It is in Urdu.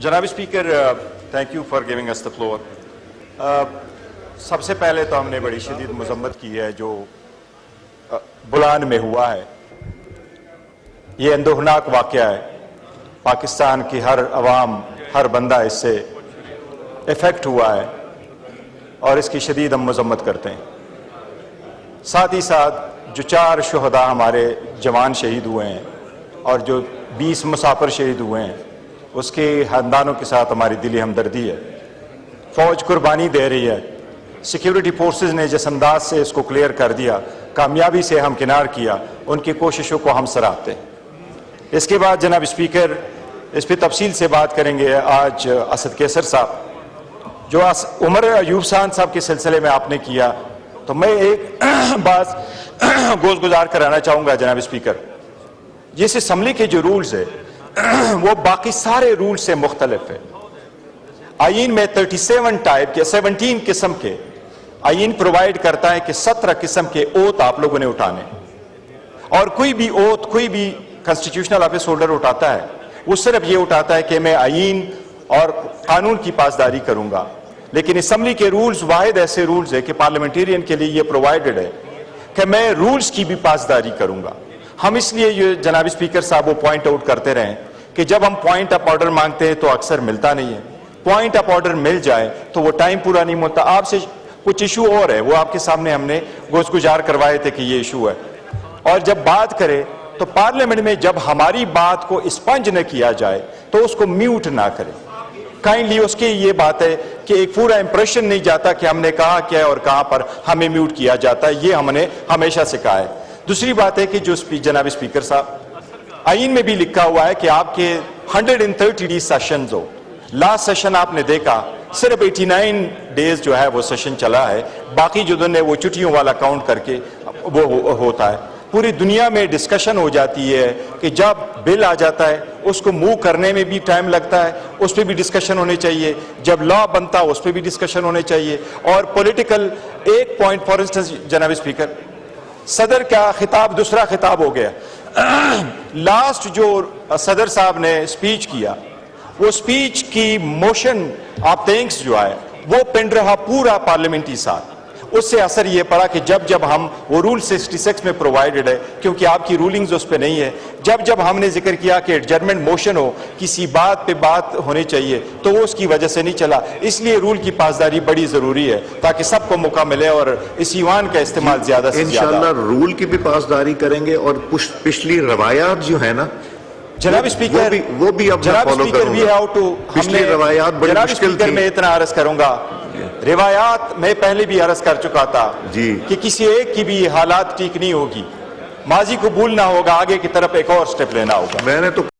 جناب speaker thank you for giving us the floor. سب سے پہلے تو ہم نے بڑی شدید مذمت کی ہے جو بلان میں ہوا ہے. یہ اندوہناک واقعہ ہے. پاکستان کی ہر عوام ہر بندہ اس سے افیکٹ ہوا ہے اور اس کی شدید ہم مذمت کرتے ہیں. ساتھ ہی ساتھ جو 4 شہداء ہمارے جوان شہید ہوئے ہیں اور جو 20 مسافر شہید ہوئے ہیں اس کے خاندانوں کے ساتھ ہماری دلی ہمدردی ہے. فوج قربانی دے رہی ہے. سیکیورٹی فورسز نے جس انداز سے اس کو کلیئر کر دیا, کامیابی سے ہمکنار کیا, ان کی کوششوں کو ہم سراہتے ہیں. اس کے بعد جناب اسپیکر اس پہ تفصیل سے بات کریں گے. آج اسد کیسر صاحب جو عمر ایوب خان صاحب کے سلسلے میں آپ نے کیا, تو میں ایک بات گوش گزار کرانا چاہوں گا جناب اسپیکر. جس اسمبلی کے جو رولز ہے وہ باقی سارے رول سے مختلف ہے. آئین میں 37 ٹائپ کے 17 قسم کے آئین پرووائیڈ کرتا ہے کہ 17 قسم کے اوت آپ لوگوں نے اٹھانے, اور کوئی بھی اوت کوئی بھی کنسٹیٹیوشنل آفس ہولڈر اٹھاتا ہے وہ صرف یہ اٹھاتا ہے کہ میں آئین اور قانون کی پاسداری کروں گا. لیکن اسمبلی کے رولز واحد ایسے رولز ہے کہ پارلیمنٹیرین کے لیے یہ پرووائیڈڈ ہے کہ میں رولز کی بھی پاسداری کروں گا. ہم اس لیے یہ جناب اسپیکر صاحب وہ پوائنٹ آؤٹ کرتے رہیں کہ جب ہم پوائنٹ اپ آرڈر مانگتے ہیں تو اکثر ملتا نہیں ہے. پوائنٹ اپ آرڈر مل جائے تو وہ ٹائم پورا نہیں ہوتا. آپ سے کچھ ایشو اور ہے, وہ آپ کے سامنے ہم نے گوش گزار کروائے تھے کہ یہ ایشو ہے. اور جب بات کرے تو پارلیمنٹ میں جب ہماری بات کو اسپنج نہ کیا جائے تو اس کو میوٹ نہ کرے. کائنڈلی اس کی یہ بات ہے کہ ایک پورا امپریشن نہیں جاتا کہ ہم نے کہا کیا ہے اور کہاں پر ہمیں میوٹ کیا جاتا ہے. یہ ہم نے ہمیشہ سے کہا ہے. دوسری بات ہے کہ جو جناب اسپیکر صاحب آئین میں بھی لکھا ہوا ہے کہ آپ کے 130 ڈیز سیشنز ہو. لاسٹ سیشن آپ نے دیکھا صرف 89 ڈیز جو ہے وہ سیشن چلا ہے, باقی جو دن ہے وہ چھٹیوں والا کاؤنٹ کر کے وہ ہوتا ہے. پوری دنیا میں ڈسکشن ہو جاتی ہے کہ جب بل آ جاتا ہے اس کو موو کرنے میں بھی ٹائم لگتا ہے, اس پہ بھی ڈسکشن ہونے چاہیے. جب لا بنتا اس پہ بھی ڈسکشن ہونے چاہیے. اور پولیٹیکل ایک پوائنٹ فار انسٹنس جناب اسپیکر, صدر کا خطاب دوسرا خطاب ہو گیا. لاسٹ جو صدر صاحب نے سپیچ کیا وہ سپیچ کی موشن آف تھینکس جو ہے وہ پنڈ رہا پورا پارلیمنٹی ساتھ. اس سے اثر یہ پڑا کہ جب ہم وہ رول 66 میں پرووائیڈڈ ہے, کیونکہ آپ کی رولنگز اس پہ نہیں ہے, جب ہم نے ذکر کیا کہ ایڈجرمنٹ موشن ہو, کسی بات پہ بات ہونی چاہیے, تو وہ اس کی وجہ سے نہیں چلا. اس لیے رول کی پاسداری بڑی ضروری ہے تاکہ سب کو موقع ملے اور اس ایوان کا استعمال زیادہ سے زیادہ. انشاءاللہ رول کی بھی پاسداری کریں گے اور پچھلی روایات جو ہے نا جناب اسپیکر وہ بھی اب جناب فالو اسپیکر کروں گا. پچھلی روایات بڑی جناب مشکل اسپیکر تھی. میں اتنا عرض کروں گا, روایات میں پہلے بھی عرض کر چکا تھا کہ کسی ایک کی بھی حالات ٹھیک نہیں ہوگی. ماضی کو بھولنا ہوگا, آگے کی طرف ایک اور سٹیپ لینا ہوگا. میں نے تو